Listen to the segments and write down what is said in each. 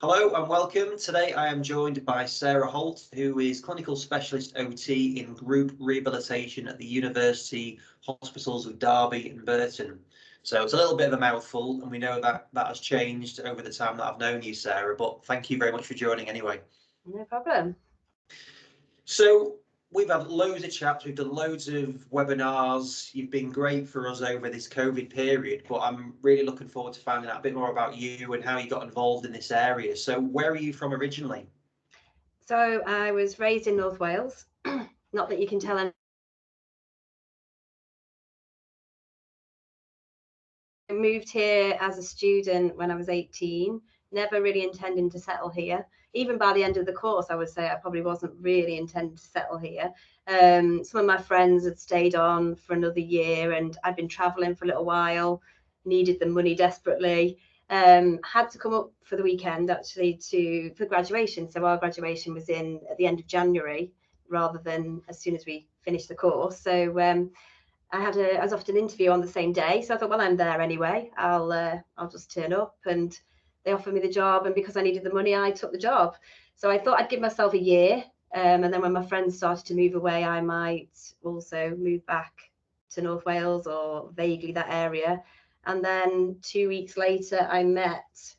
Hello and welcome. Today I am joined by Sarah Holt, who is Clinical Specialist OT in Group Rehabilitation at the University Hospitals of Derby and Burton. So it's a little bit of a mouthful, and we know that that has changed over the time that I've known you, Sarah, but thank you very much for joining anyway. No problem. So we've had loads of chats, we've done loads of webinars. You've been great for us over this COVID period, but I'm really looking forward to finding out a bit more about you and how you got involved in this area. So where are you from originally? So I was raised in North Wales. Not that you can tell anyone. I moved here as a student when I was 18, never really intending to settle here. Even by the end of the course, I would say I probably wasn't really intending to settle here. Some of my friends had stayed on for another year, and I'd been traveling for a little while, needed the money desperately. Had to come up for the weekend actually for graduation. So our graduation was at the end of January rather than as soon as we finished the course. So I was offered an interview on the same day, so I thought, well, I'm there anyway. I'll just turn up, and they offered me the job, and because I needed the money, I took the job. So I thought I'd give myself a year, and then when my friends started to move away, I might also move back to North Wales or vaguely that area. And then 2 weeks later, I met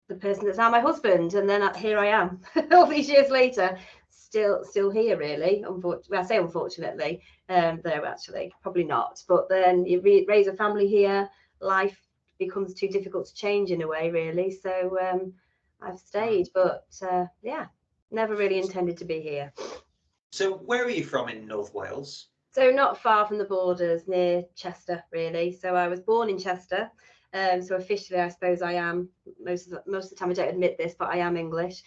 the person that's now my husband, and then here I am, all these years later, still here really. Unfortunately, I say unfortunately, though actually probably not. But then you raise a family here, life becomes too difficult to change in a way, really. So I've stayed, but yeah, never really intended to be here. So where are you from in North Wales? So not far from the borders, near Chester, really. So I was born in Chester. So officially, I suppose I am, most of the time I don't admit this, but I am English,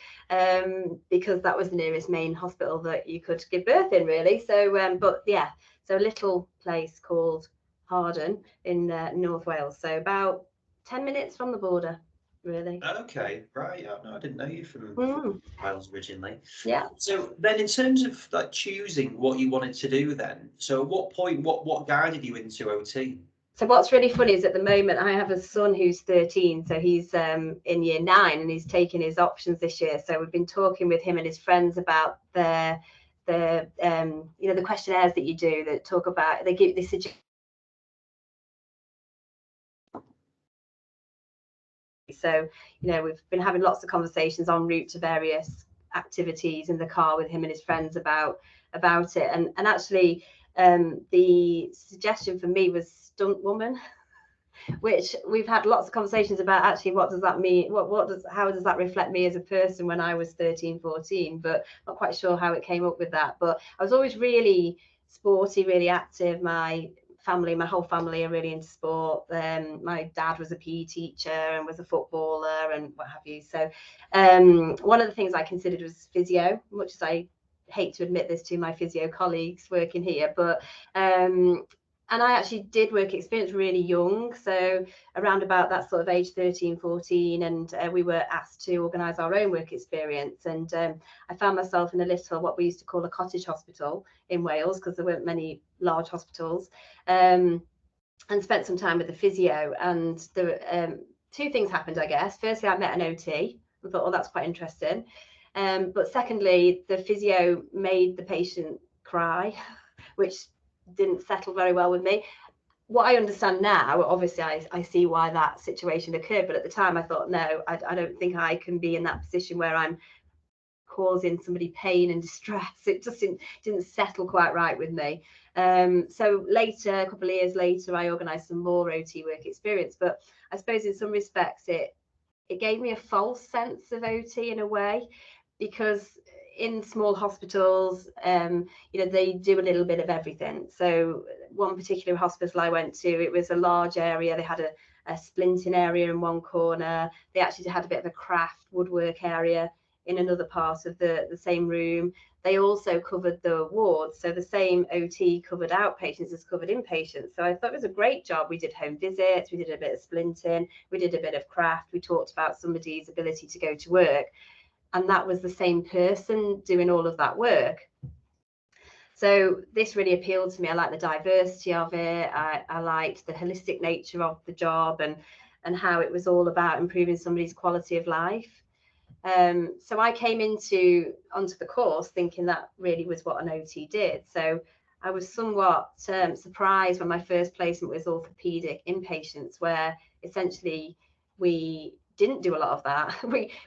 because that was the nearest main hospital that you could give birth in, really. So, but yeah, so a little place called Harden in North Wales. So about 10 minutes from the border, really. Okay, right. No, I didn't know you from Wales originally. Yeah. So then in terms of like choosing what you wanted to do then, so at what point, what guided you into OT? So what's really funny is at the moment I have a son who's 13, so he's in year 9 and he's taking his options this year. So we've been talking with him and his friends about the the questionnaires that you do that talk about, they suggest. So we've been having lots of conversations en route to various activities in the car with him and his friends about it, and actually the suggestion for me was stunt woman, which we've had lots of conversations about. Actually, what does that mean? How does that reflect me as a person when I was 13, 14? But not quite sure how it came up with that. But I was always really sporty, really active. My whole family are really into sport. My dad was a PE teacher and was a footballer and what have you. So one of the things I considered was physio, much as I hate to admit this to my physio colleagues working here, but and I actually did work experience really young, so around about that sort of age 13, 14, and we were asked to organise our own work experience. And I found myself in a little, what we used to call a cottage hospital in Wales, because there weren't many large hospitals, and spent some time with the physio. And there two things happened, I guess. Firstly, I met an OT and thought, oh, that's quite interesting. But secondly, the physio made the patient cry, which didn't settle very well with me. What I understand now, obviously I see why that situation occurred, but at the time I thought, no, I don't think I can be in that position where I'm causing somebody pain and distress. It just didn't settle quite right with me. So later, a couple of years later, I organised some more OT work experience, but I suppose in some respects it gave me a false sense of OT in a way, because in small hospitals, they do a little bit of everything. So one particular hospital I went to, it was a large area. They had a splinting area in one corner. They actually had a bit of a craft woodwork area in another part of the same room. They also covered the wards. So the same OT covered outpatients as covered inpatients. So I thought it was a great job. We did home visits, we did a bit of splinting, we did a bit of craft, we talked about somebody's ability to go to work. And that was the same person doing all of that work. So this really appealed to me. I liked the diversity of it. I liked the holistic nature of the job and how it was all about improving somebody's quality of life. So I came onto the course thinking that really was what an OT did. So I was somewhat surprised when my first placement was orthopedic inpatients, where essentially we didn't do a lot of that.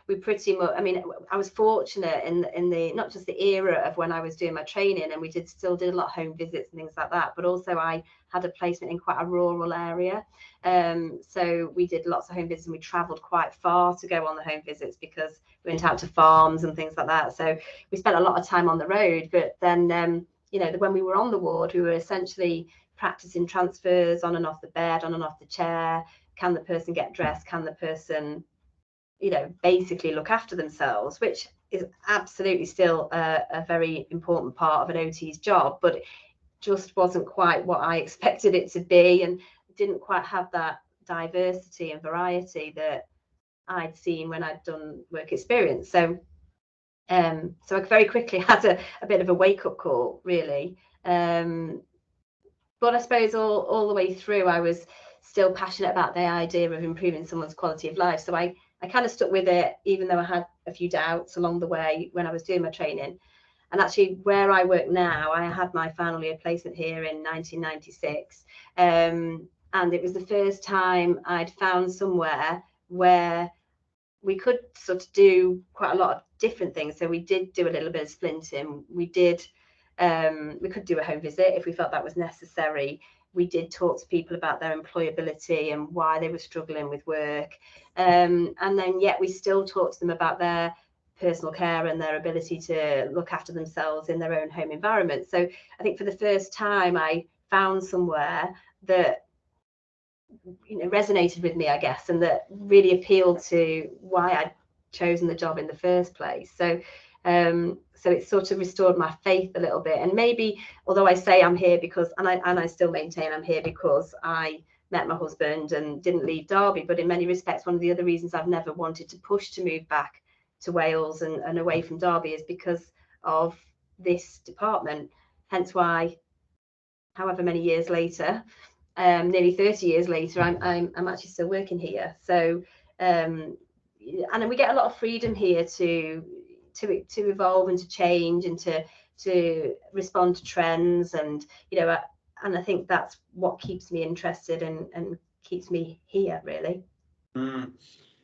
We pretty much, I mean, I was fortunate in the not just the era of when I was doing my training, and we still did a lot of home visits and things like that, but also I had a placement in quite a rural area. So we did lots of home visits, and we travelled quite far to go on the home visits because we went out to farms and things like that. So we spent a lot of time on the road. But then, you know, when we were on the ward, we were essentially practicing transfers on and off the bed, on and off the chair. Can the person get dressed? Can the person, you know, basically look after themselves, which is absolutely still a very important part of an OT's job, but it just wasn't quite what I expected it to be, and didn't quite have that diversity and variety that I'd seen when I'd done work experience. So I very quickly had a bit of a wake-up call, really. But I suppose all the way through, I was still passionate about the idea of improving someone's quality of life. So I kind of stuck with it, even though I had a few doubts along the way when I was doing my training. And actually, where I work now, I had my final year placement here in 1996. And it was the first time I'd found somewhere where we could sort of do quite a lot of different things. So we did do a little bit of splinting. We could do a home visit if we felt that was necessary. We did talk to people about their employability and why they were struggling with work. And then yet we still talk to them about their personal care and their ability to look after themselves in their own home environment. So I think for the first time, I found somewhere that, you know, resonated with me, I guess, and that really appealed to why I'd chosen the job in the first place. So it sort of restored my faith a little bit. And maybe, although I say I'm here because, and I still maintain I'm here because I met my husband and didn't leave Derby, but in many respects, one of the other reasons I've never wanted to push to move back to Wales and away from Derby is because of this department. Hence why, however many years later, nearly 30 years later, I'm actually still working here. So and then we get a lot of freedom here to evolve and to change and to respond to trends, and you know, and I think that's what keeps me interested and keeps me here, really. And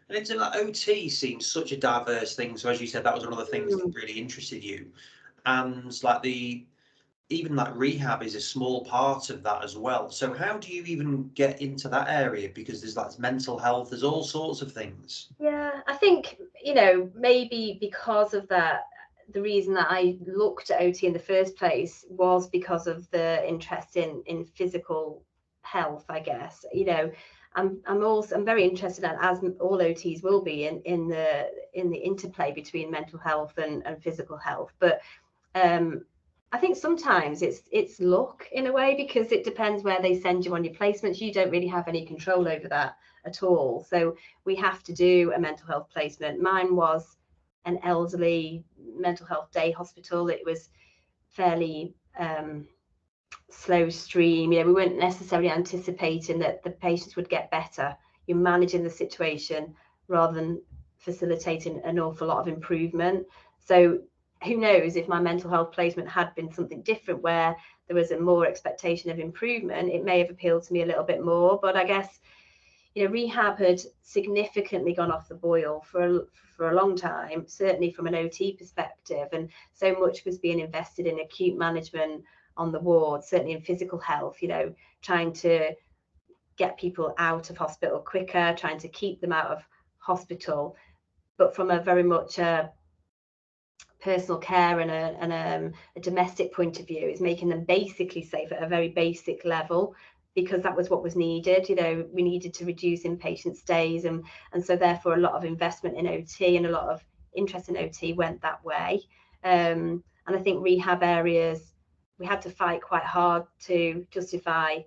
it's like OT seems such a diverse thing. So as you said, that was one of the things that really interested you. And like even like rehab is a small part of that as well. So how do you even get into that area? Because there's like mental health, there's all sorts of things. Yeah, I think, you know, maybe because of that, the reason that I looked at OT in the first place was because of the interest in physical health, I guess. You know, I'm very interested in, as all OTs will be, in the interplay between mental health and physical health. But I think sometimes it's luck in a way, because it depends where they send you on your placements. You don't really have any control over that at all. So we have to do a mental health placement. Mine was an elderly mental health day hospital. It was fairly slow stream. You know, we weren't necessarily anticipating that the patients would get better. You're managing the situation rather than facilitating an awful lot of improvement. So who knows, if my mental health placement had been something different, where there was a more expectation of improvement, it may have appealed to me a little bit more. But I guess, you know, rehab had significantly gone off the boil for a long time, certainly from an OT perspective, and so much was being invested in acute management on the ward, certainly in physical health, you know, trying to get people out of hospital quicker, trying to keep them out of hospital, but from a very much personal care and a domestic point of view, is making them basically safe at a very basic level, because that was what was needed. You know, we needed to reduce inpatient stays, and so therefore a lot of investment in OT and a lot of interest in OT went that way. And I think rehab areas, we had to fight quite hard to justify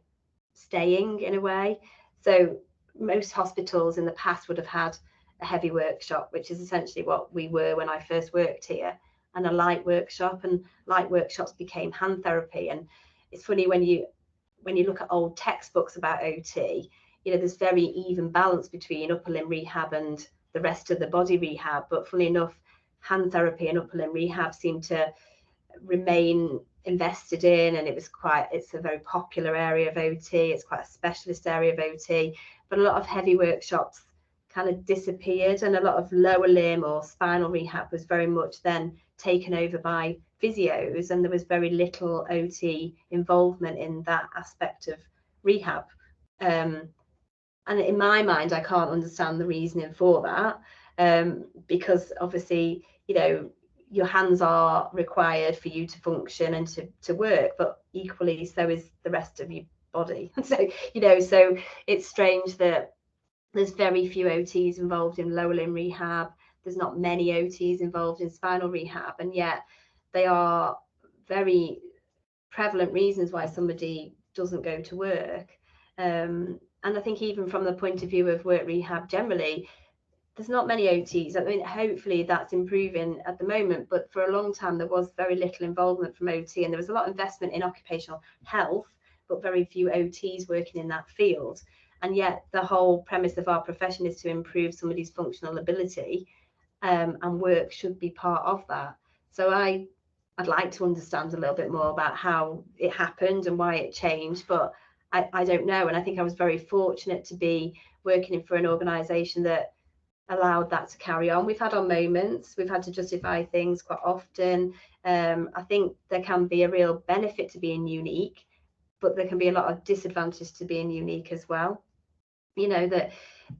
staying in a way. So most hospitals in the past would have had a heavy workshop, which is essentially what we were when I first worked here, and a light workshop, and light workshops became hand therapy. And it's funny, when you look at old textbooks about OT, you know, there's very even balance between upper limb rehab and the rest of the body rehab. But funnily enough, hand therapy and upper limb rehab seem to remain invested in, and it's a very popular area of OT. It's quite a specialist area of OT, but a lot of heavy workshops kind of disappeared, and a lot of lower limb or spinal rehab was very much then taken over by physios, and there was very little OT involvement in that aspect of rehab. And in my mind, I can't understand the reasoning for that, because obviously, you know, your hands are required for you to function and to work, but equally so is the rest of your body. So, you know, so it's strange that there's very few OTs involved in lower limb rehab. There's not many OTs involved in spinal rehab, and yet they are very prevalent reasons why somebody doesn't go to work. And I think even from the point of view of work rehab generally, there's not many OTs. I mean, hopefully that's improving at the moment, but for a long time there was very little involvement from OT, and there was a lot of investment in occupational health, but very few OTs working in that field. And yet the whole premise of our profession is to improve somebody's functional ability, and work should be part of that. So I'd like to understand a little bit more about how it happened and why it changed, but I don't know. And I think I was very fortunate to be working for an organisation that allowed that to carry on. We've had our moments, we've had to justify things quite often. I think there can be a real benefit to being unique, but there can be a lot of disadvantage to being unique as well. You know, that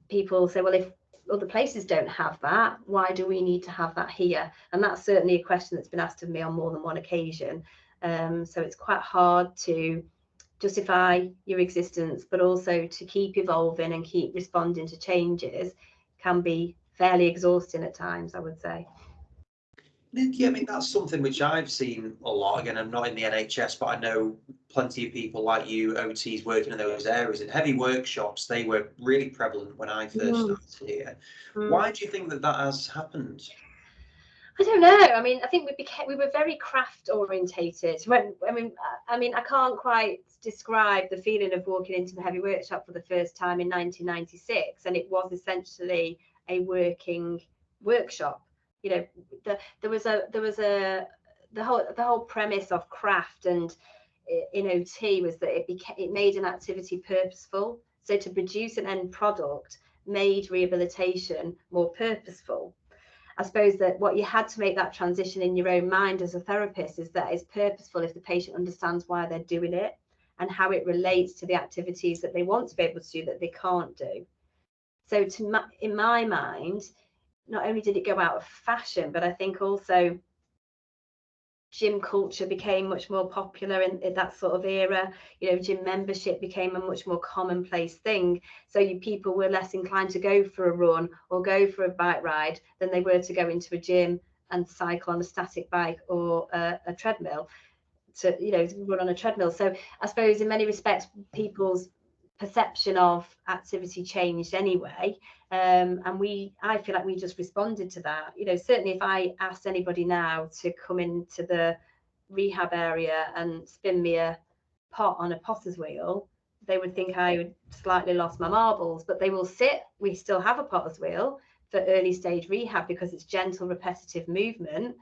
people say, well, if other places don't have that, why do we need to have that here? And that's certainly a question that's been asked of me on more than one occasion. So it's quite hard to justify your existence, but also to keep evolving and keep responding to changes can be fairly exhausting at times, I would say. Yeah, I mean, that's something which I've seen a lot. Again, I'm not in the NHS, but I know plenty of people like you, OTs, working in those areas. In heavy workshops, they were really prevalent when I first started here. Why do you think that that has happened? I don't know. I mean, I think we were very craft orientated. I mean, I can't quite describe the feeling of walking into the heavy workshop for the first time in 1996, and it was essentially a working workshop. You know, the whole premise of craft and in OT was that it made an activity purposeful. So to produce an end product made rehabilitation more purposeful. I suppose that what you had to make that transition in your own mind as a therapist is that it's purposeful if the patient understands why they're doing it and how it relates to the activities that they want to be able to do that they can't do. So in my mind, not only did it go out of fashion, but I think also gym culture became much more popular in that sort of era. You know, gym membership became a much more commonplace thing. So people were less inclined to go for a run or go for a bike ride than they were to go into a gym and cycle on a static bike or a treadmill, to, you know, to run on a treadmill. So I suppose in many respects, people's perception of activity changed anyway. And I feel like we just responded to that. You know, certainly if I asked anybody now to come into the rehab area and spin me a pot on a potter's wheel, they would think I would slightly lost my marbles, but they will sit. We still have a potter's wheel for early stage rehab because it's gentle, repetitive movement.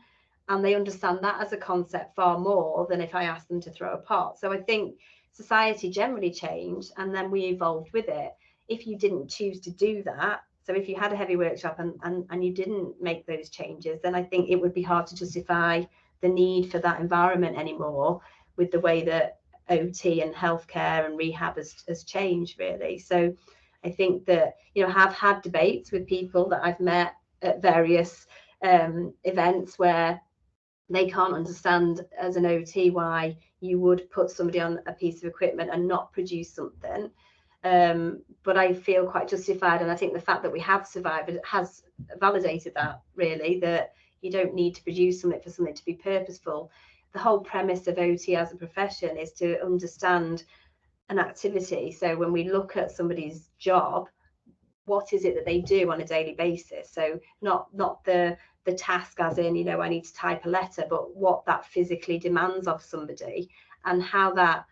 And they understand that as a concept far more than if I asked them to throw a pot. So I think society generally changed and then we evolved with it. If you didn't choose to do that, so if you had a heavy workshop and you didn't make those changes, then I think it would be hard to justify the need for that environment anymore with the way that OT and healthcare and rehab has changed, really. So I think that, you know, I've had debates with people that I've met at various events where they can't understand as an OT why you would put somebody on a piece of equipment and not produce something. But I feel quite justified, and I think the fact that we have survived has validated that, really, that you don't need to produce something for something to be purposeful. The whole premise of OT as a profession is to understand an activity. So when we look at somebody's job, what is it that they do on a daily basis? So not the task as in, you know, I need to type a letter, but what that physically demands of somebody and how that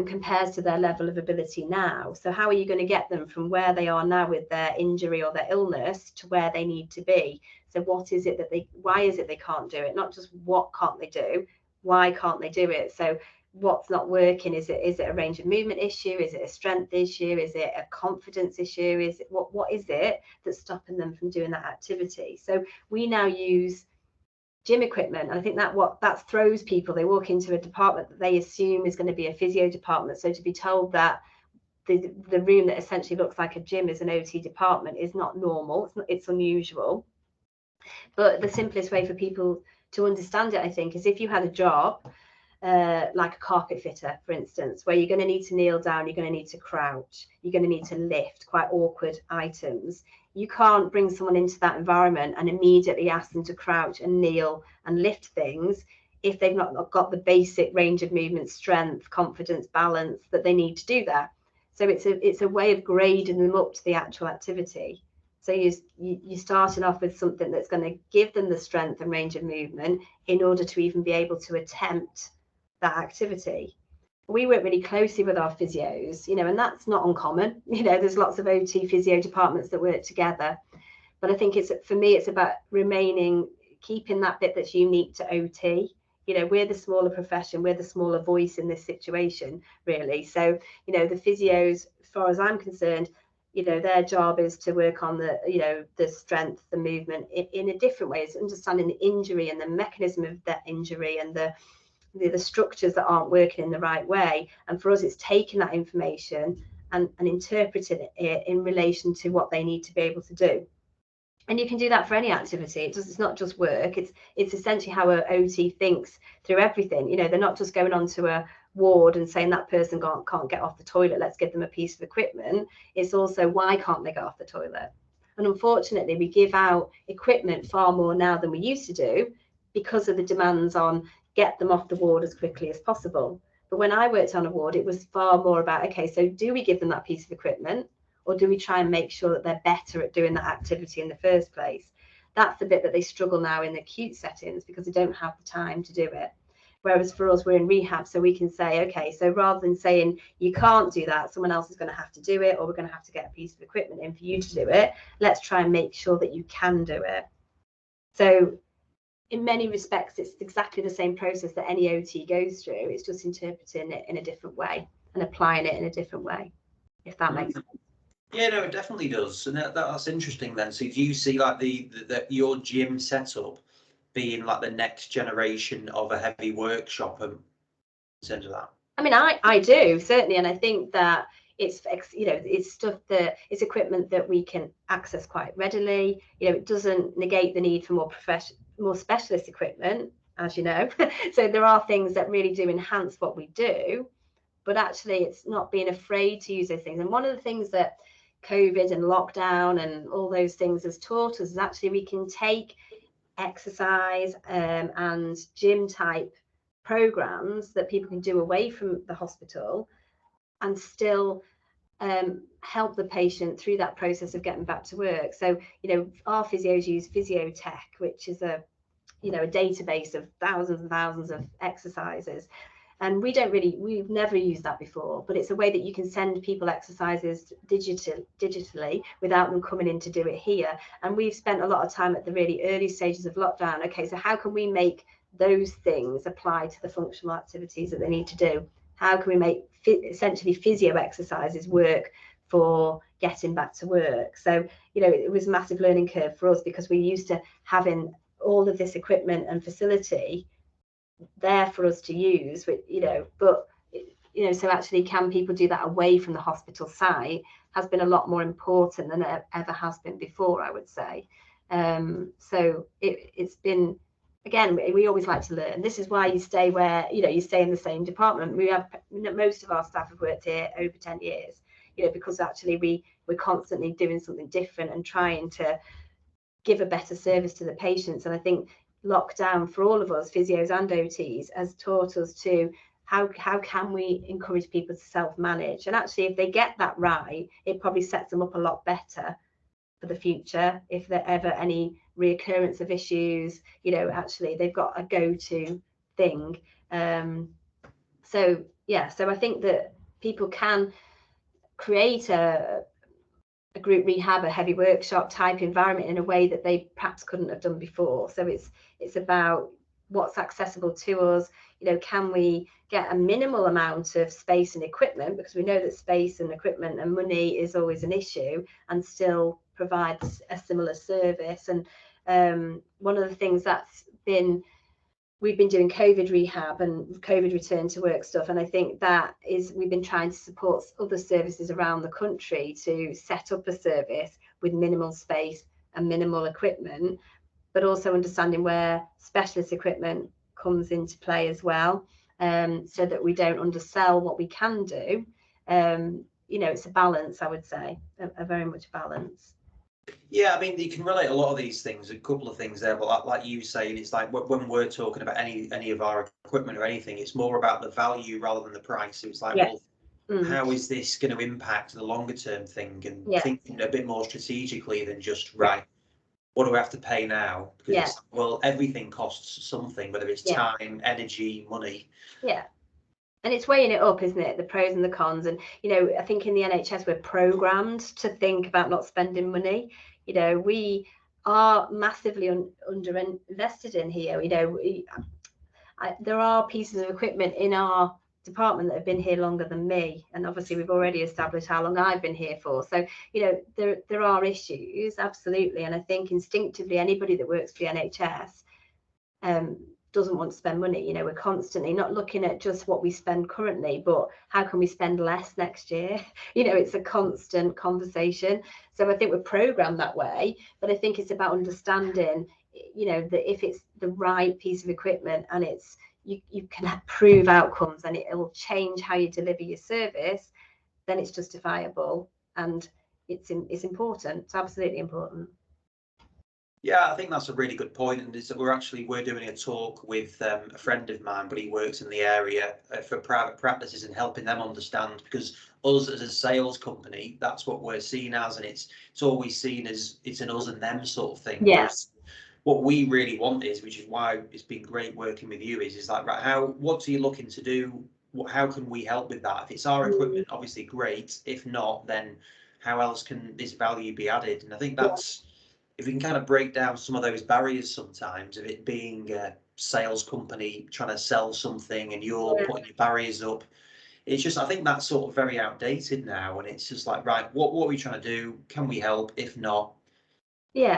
compares to their level of ability now. So how are you going to get them from where they are now with their injury or their illness to where they need to be? So what is it that why is it they can't do it? Not just what can't they do, why can't they do it? So what's not working? Is it a range of movement issue? Is it a strength issue? Is it a confidence issue? Is it what is it that's stopping them from doing that activity? So we now use gym equipment, and I think that throws people. They walk into a department that they assume is going to be a physio department, so to be told that the room that essentially looks like a gym is an OT department is not normal. It's unusual. But the simplest way for people to understand it, I think, is if you had a job like a carpet fitter, for instance, where you're going to need to kneel down, you're going to need to crouch, you're going to need to lift quite awkward items. You can't bring someone into that environment and immediately ask them to crouch and kneel and lift things if they've not got the basic range of movement, strength, confidence, balance that they need to do that. So it's a way of grading them up to the actual activity. So you're starting off with something that's going to give them the strength and range of movement in order to even be able to attempt that activity. We work really closely with our physios, and that's not uncommon. There's lots of OT physio departments that work together. But I think for me, it's about keeping that bit that's unique to OT. We're the smaller profession, we're the smaller voice in this situation, really. So, the physios, as far as I'm concerned, their job is to work on the strength, the movement in a different way. It's understanding the injury and the mechanism of that injury and the structures that aren't working in the right way. And for us, it's taking that information and interpreting it in relation to what they need to be able to do. And you can do that for any activity. It's not just work. It's essentially how an OT thinks through everything. They're not just going onto a ward and saying that person can't get off the toilet, let's give them a piece of equipment. It's also, why can't they get off the toilet? And unfortunately, we give out equipment far more now than we used to do because of the demands on get them off the ward as quickly as possible. But when I worked on a ward, it was far more about, okay, so do we give them that piece of equipment, or do we try and make sure that they're better at doing that activity in the first place? That's the bit that they struggle now in the acute settings because they don't have the time to do it. Whereas for us, we're in rehab, so we can say, okay, so rather than saying you can't do that, someone else is going to have to do it, or we're going to have to get a piece of equipment in for you to do it, let's try and make sure that you can do it. So in many respects, it's exactly the same process that any OT goes through. It's just interpreting it in a different way and applying it in a different way, if that makes sense. Yeah, no, it definitely does. And that's interesting then. So do you see like your gym setup being like the next generation of a heavy workshop in terms of that? I mean, I do, certainly. And I think that it's stuff it's equipment that we can access quite readily. It doesn't negate the need for more specialist equipment, as you know. So there are things that really do enhance what we do, but actually it's not being afraid to use those things. And one of the things that COVID and lockdown and all those things has taught us is actually we can take exercise and gym type programs that people can do away from the hospital and still help the patient through that process of getting back to work. So, our physios use Physiotech, which is a database of thousands and thousands of exercises. And we've never used that before, but it's a way that you can send people exercises digitally without them coming in to do it here. And we've spent a lot of time at the really early stages of lockdown. Okay, so how can we make those things apply to the functional activities that they need to do? How can we make essentially physio exercises work for getting back to work? So, it was a massive learning curve for us because we're used to having all of this equipment and facility there for us to use, so actually can people do that away from the hospital site has been a lot more important than it ever has been before, I would say. So it's been, again, we always like to learn. This is why you stay you stay in the same department. We have, most of our staff have worked here over 10 years, because actually we're constantly doing something different and trying to give a better service to the patients. And I think lockdown for all of us, physios and OTs, has taught us to how can we encourage people to self-manage. And actually, if they get that right, it probably sets them up a lot better for the future. If there ever any reoccurrence of issues, actually they've got a go-to thing. So yeah, so I think that people can create a group rehab, a heavy workshop type environment in a way that they perhaps couldn't have done before. So it's about what's accessible to us. You know, can we get a minimal amount of space and equipment, because we know that space and equipment and money is always an issue, and still provide a similar service. And one of the things that's been, we've been doing Covid rehab and Covid return to work stuff. And I think that is, we've been trying to support other services around the country to set up a service with minimal space and minimal equipment, but also understanding where specialist equipment comes into play as well, so that we don't undersell what we can do. You know, it's a balance, I would say, a very much balance. Yeah, I mean, you can relate a lot of these things, a couple of things there, but like you saying, it's like when we're talking about any of our equipment or anything, it's more about the value rather than the price. So it's like, Yes. well, how is this going to impact the longer term thing, and thinking a bit more strategically than just, right, what do we have to pay now? Because it's, well, everything costs something, whether it's time, energy, money. Yeah. And it's weighing it up, isn't it? The pros and the cons. And, you know, I think in the NHS, we're programmed to think about not spending money. You know, we are massively under invested in here. You know, there are pieces of equipment in our department that have been here longer than me. And obviously, we've already established how long I've been here for. So, you know, there are issues, absolutely. And I think instinctively, anybody that works for the NHS doesn't want to spend money. You know, we're constantly not looking at just what we spend currently, but how can we spend less next year? You know, it's a constant conversation. So I think we're programmed that way, but I think it's about understanding, you know, that if it's the right piece of equipment and it's you can prove outcomes and it'll change how you deliver your service, then it's justifiable, and it's important. It's absolutely important. Yeah, I think that's a really good point, and is that we're doing a talk with a friend of mine, but he works in the area for private practices and helping them understand, because us as a sales company, that's what we're seen as, and it's always seen as it's an us and them sort of thing. Yeah. Whereas what we really want is, which is why it's been great working with you, is like, right, what are you looking to do? How can we help with that? If it's our equipment, obviously great. If not, then how else can this value be added? And I think that's, if we can kind of break down some of those barriers sometimes of it being a sales company trying to sell something and you're putting your barriers up, it's just, I think that's sort of very outdated now. And it's just like, right, what are we trying to do? Can we help? If not,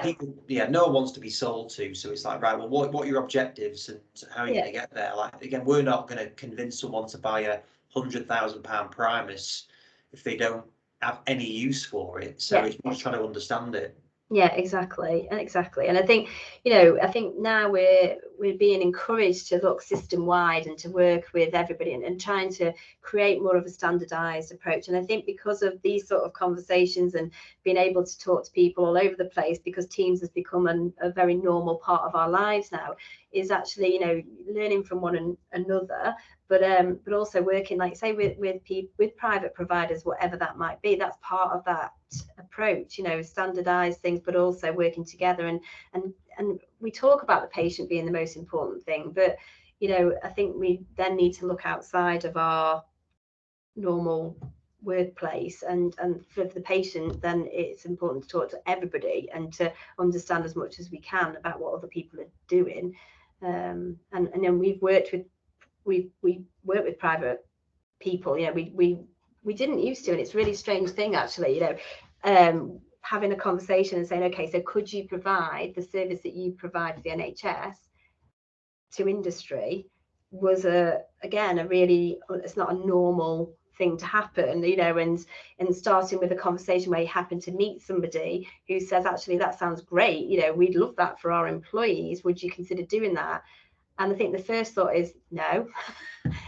people, no one wants to be sold to. So it's like, right, well, what are your objectives and how are you going to get there? Like, again, we're not going to convince someone to buy a £100,000 Primus if they don't have any use for it. So it's just trying to understand it. Yeah, exactly. And I think, you know, I think now we're being encouraged to look system wide and to work with everybody and trying to create more of a standardized approach. And I think because of these sort of conversations and being able to talk to people all over the place, because Teams has become a very normal part of our lives now, is actually, you know, learning from one another, but also working, like say, with private providers, whatever that might be. That's part of that approach, you know, standardized things, but also working together. And we talk about the patient being the most important thing, but, you know, I think we then need to look outside of our normal workplace, and for the patient, then it's important to talk to everybody and to understand as much as we can about what other people are doing. And then we work with private people. You know, we didn't used to, and it's a really strange thing actually, you know, having a conversation and saying, okay, so could you provide the service that you provide for the NHS to industry, was again a really, it's not a normal thing to happen, you know, and starting with a conversation where you happen to meet somebody who says, actually, that sounds great, you know, we'd love that for our employees, would you consider doing that? And I think the first thought is no.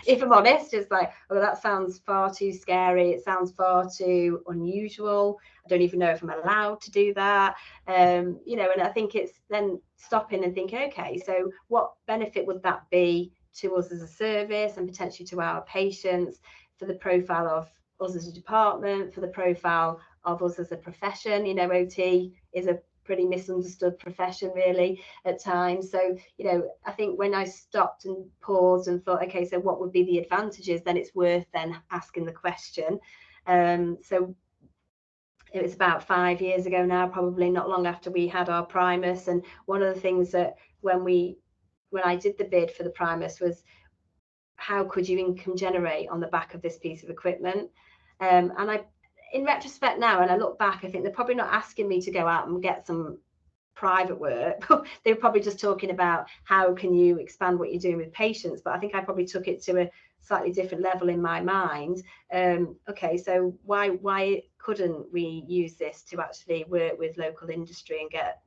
If I'm honest, it's like, oh, that sounds far too scary. It sounds far too unusual. I don't even know if I'm allowed to do that. You know, and I think it's then stopping and thinking, okay, so what benefit would that be to us as a service and potentially to our patients, for the profile of us as a department, for the profile of us as a profession? You know, OT is a pretty misunderstood profession really at times. So, you know, I think when I stopped and paused and thought, okay, so what would be the advantages, then it's worth then asking the question. So it was about 5 years ago now, probably not long after we had our Primus. And one of the things that when I did the bid for the Primus was, how could you income generate on the back of this piece of equipment? And I, in retrospect now, and I look back, I think they're probably not asking me to go out and get some private work. They were probably just talking about how can you expand what you're doing with patients. But I think I probably took it to a slightly different level in my mind. Okay, so why couldn't we use this to actually work with local industry and get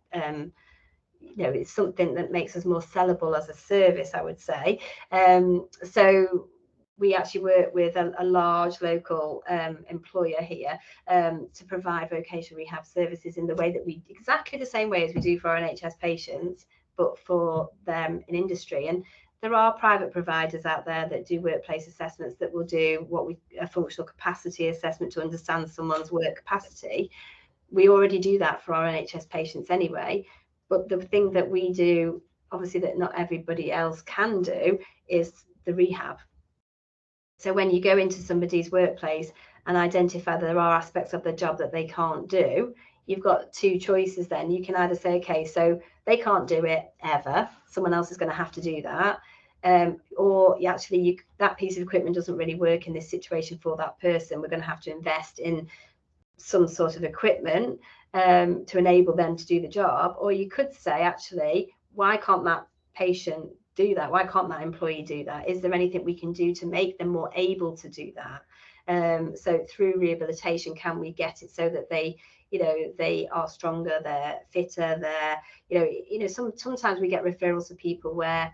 you know, it's something that makes us more sellable as a service, I would say. So we actually work with a large local employer here to provide vocational rehab services in the way that we, exactly the same way as we do for our NHS patients, but for them in industry. And there are private providers out there that do workplace assessments that will do a functional capacity assessment to understand someone's work capacity. We already do that for our NHS patients anyway. But the thing that we do, obviously, that not everybody else can do, is the rehab. So when you go into somebody's workplace and identify that there are aspects of the job that they can't do, you've got two choices then. You can either say, okay, so they can't do it ever, someone else is going to have to do that. Or that piece of equipment doesn't really work in this situation for that person. We're going to have to invest in some sort of equipment to enable them to do the job. Or you could say, actually, why can't that patient do that? Why can't that employee do that? Is there anything we can do to make them more able to do that? So through rehabilitation, can we get it so that they, you know, they are stronger, they're fitter, they're, you know, sometimes we get referrals to people where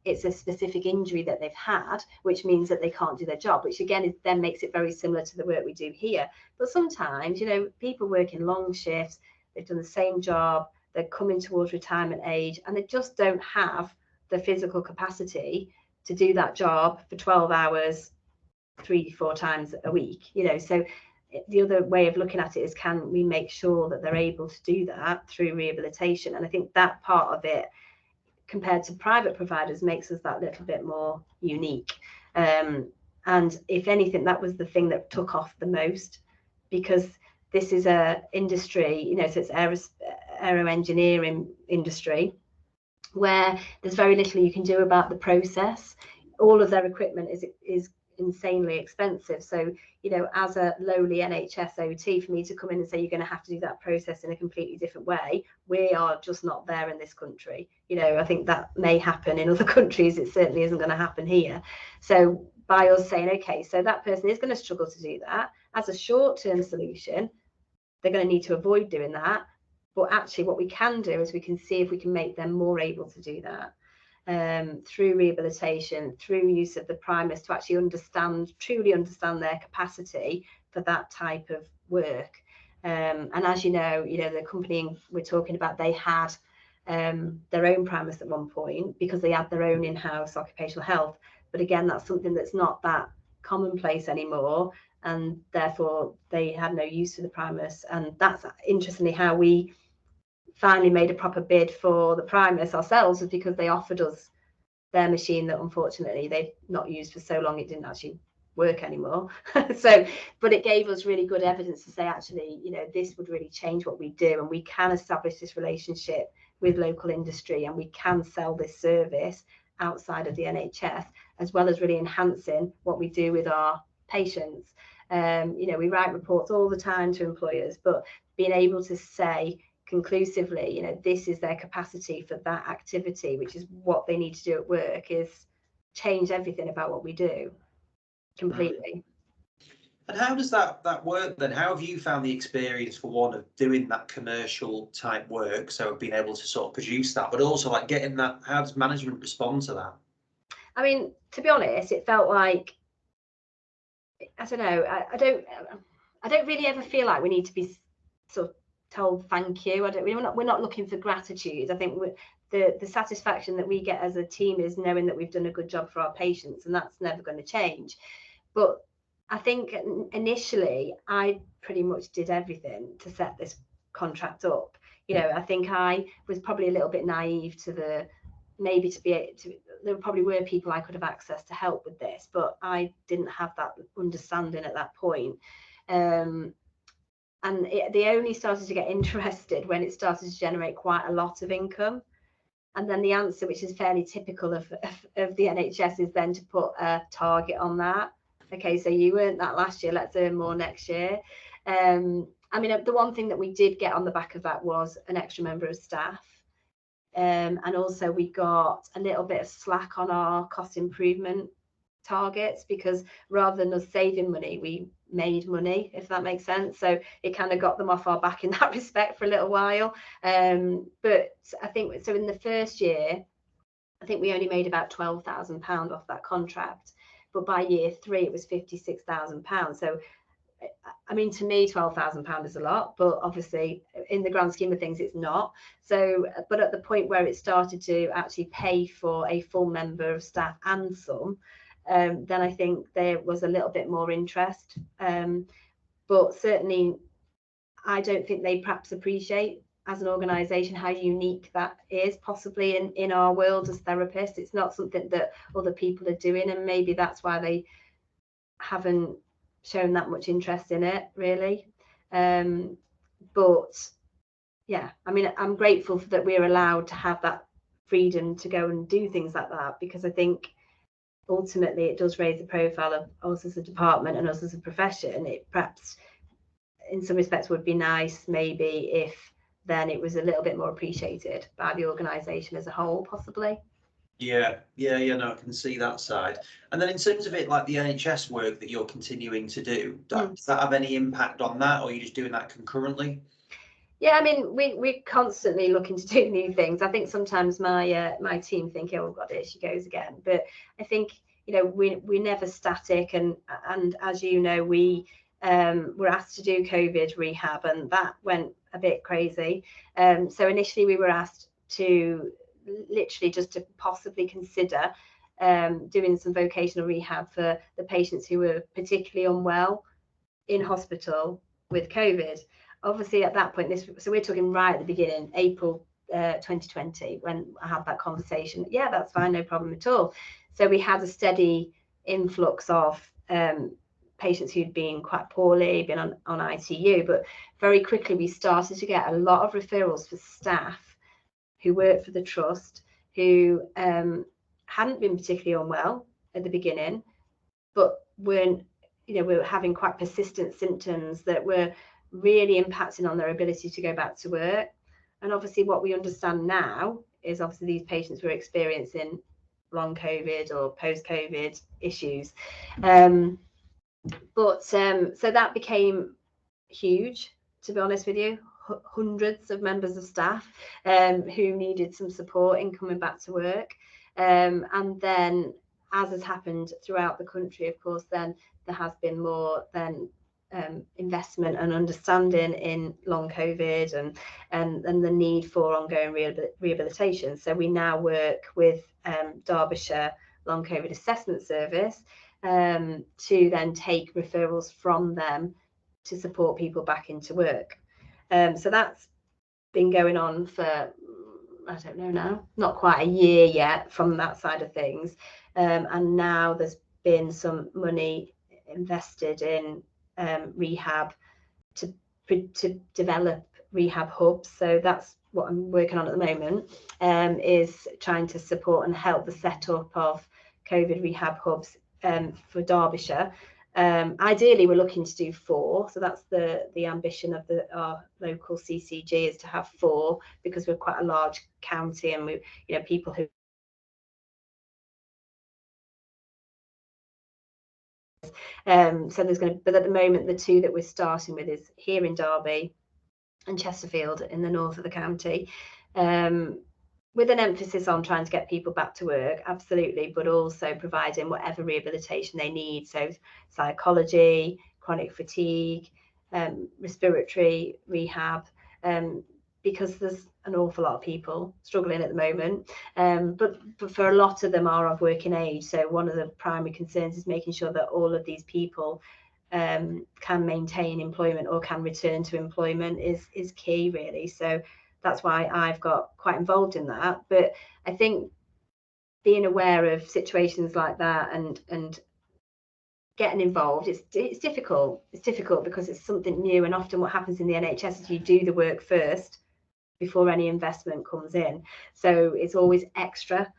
it's a specific injury that they've had, which means that they can't do their job, which again then makes it very similar to the work we do here. But sometimes, you know, people work in long shifts, they've done the same job, they're coming towards retirement age, and they just don't have the physical capacity to do that job for 12 hours, 3-4 times a week, you know. So the other way of looking at it is, can we make sure that they're able to do that through rehabilitation? And I think that part of it, compared to private providers, makes us that little bit more unique. And if anything, that was the thing that took off the most, because this is a industry, you know, so it's aero engineering industry, where there's very little you can do about the process. All of their equipment is insanely expensive. So, you know, as a lowly NHS OT, for me to come in and say you're going to have to do that process in a completely different way, we are just not there in this country. You know, I think that may happen in other countries. It certainly isn't going to happen here. So by us saying, okay, so that person is going to struggle to do that as a short-term solution, they're going to need to avoid doing that. But actually what we can do is we can see if we can make them more able to do that. Through rehabilitation, through use of the Primus, to actually truly understand their capacity for that type of work. And as you know, the company we're talking about, they had their own Primus at one point because they had their own in-house occupational health. But again, that's something that's not that commonplace anymore, and therefore they had no use for the Primus. And that's interestingly how we finally made a proper bid for the Primus ourselves, was because they offered us their machine that unfortunately they'd not used for so long it didn't actually work anymore. But it gave us really good evidence to say, actually, this would really change what we do, and we can establish this relationship with local industry, and we can sell this service outside of the NHS, as well as really enhancing what we do with our patients. We write reports all the time to employers, but being able to say conclusively, this is their capacity for that activity, which is what they need to do at work, is change everything about what we do completely. And how does that work then? How have you found the experience, for one, of doing that commercial type work, so being able to sort of produce that, but also like getting that, how does management respond to that? I mean, to be honest, it felt like, I don't know, I don't really ever feel like we need to be sort of told thank you. We're not looking for gratitude. I think the satisfaction that we get as a team is knowing that we've done a good job for our patients, and that's never going to change. But I think initially I pretty much did everything to set this contract up. you know, I think I was probably a little bit naive to the, maybe to be able to, there probably were people I could have access to help with this, but I didn't have that understanding at that point. And they only started to get interested when it started to generate quite a lot of income. And then the answer, which is fairly typical of the NHS, is then to put a target on that. Okay, so you earned that last year, let's earn more next year. I mean, the one thing that we did get on the back of that was an extra member of staff. And also we got a little bit of slack on our cost improvement targets, because rather than us saving money, we made money, if that makes sense. So it kind of got them off our back in that respect for a little while. But I think, so in the first year, I think we only made about £12,000 off that contract. But by year 3, it was £56,000. So I mean, to me, £12,000 is a lot, but obviously in the grand scheme of things, it's not. So, but at the point where it started to actually pay for a full member of staff and some, then I think there was a little bit more interest. But certainly, I don't think they perhaps appreciate as an organisation how unique that is, possibly in our world as therapists. It's not something that other people are doing, and maybe that's why they haven't shown that much interest in it, really. But yeah, I mean, I'm grateful that we're allowed to have that freedom to go and do things like that, because I think ultimately it does raise the profile of us as a department and us as a profession. It perhaps in some respects would be nice maybe if then it was a little bit more appreciated by the organisation as a whole, possibly. Yeah, no, I can see that side. And then in terms of it, like the NHS work that you're continuing to do, does that have any impact on that, or are you just doing that concurrently? Yeah, I mean, we're constantly looking to do new things. I think sometimes my team think, oh God, here she goes again. But I think, you know, we're never static, and as you know, we were asked to do Covid rehab, and that went a bit crazy. So initially we were asked to literally just to possibly consider doing some vocational rehab for the patients who were particularly unwell in hospital with COVID. Obviously at that point, so we're talking right at the beginning, April 2020, when I had that conversation. Yeah, that's fine, no problem at all. So we had a steady influx of patients who'd been quite poorly, been on ITU, but very quickly we started to get a lot of referrals for staff who worked for the trust, who hadn't been particularly unwell at the beginning, but were having quite persistent symptoms that were really impacting on their ability to go back to work. And obviously what we understand now is obviously these patients were experiencing long COVID or post-COVID issues. So that became huge, to be honest with you. Hundreds of members of staff who needed some support in coming back to work. And then, as has happened throughout the country, of course, then there has been more than investment and understanding in long COVID and the need for ongoing rehabilitation. So we now work with Derbyshire Long COVID Assessment Service to then take referrals from them to support people back into work. So that's been going on for, I don't know now, not quite a year yet from that side of things. And now there's been some money invested in rehab to develop rehab hubs. So that's what I'm working on at the moment, is trying to support and help the setup of COVID rehab hubs for Derbyshire. Ideally we're looking to do 4, so that's the ambition of our local CCG, is to have 4, because we're quite a large county, and we, you know, people who so there's going to, but at the moment the 2 that we're starting with is here in Derby and Chesterfield in the north of the county, with an emphasis on trying to get people back to work, absolutely, but also providing whatever rehabilitation they need. So psychology, chronic fatigue, respiratory rehab, because there's an awful lot of people struggling at the moment. But for a lot of them are of working age. So one of the primary concerns is making sure that all of these people can maintain employment or can return to employment is key, really. So that's why I've got quite involved in that. But I think being aware of situations like that and getting involved, it's difficult. It's difficult because it's something new, and often what happens in the NHS is you do the work first before any investment comes in. So it's always extra,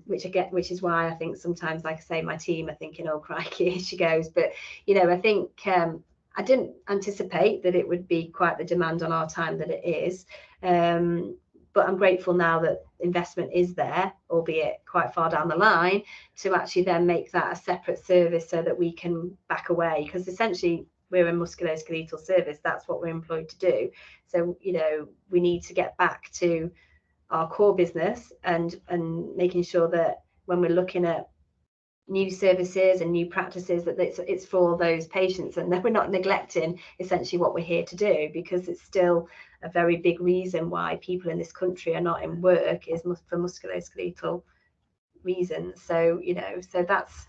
which is why I think sometimes, like I say, my team are thinking, oh crikey, here she goes. But I think I didn't anticipate that it would be quite the demand on our time that it is. But I'm grateful now that investment is there, albeit quite far down the line, to actually then make that a separate service so that we can back away, because essentially we're a musculoskeletal service. That's what we're employed to do. So, we need to get back to our core business and making sure that when we're looking at new services and new practices, that it's for those patients, and that we're not neglecting essentially what we're here to do, because it's still a very big reason why people in this country are not in work is for musculoskeletal reasons. So so that's,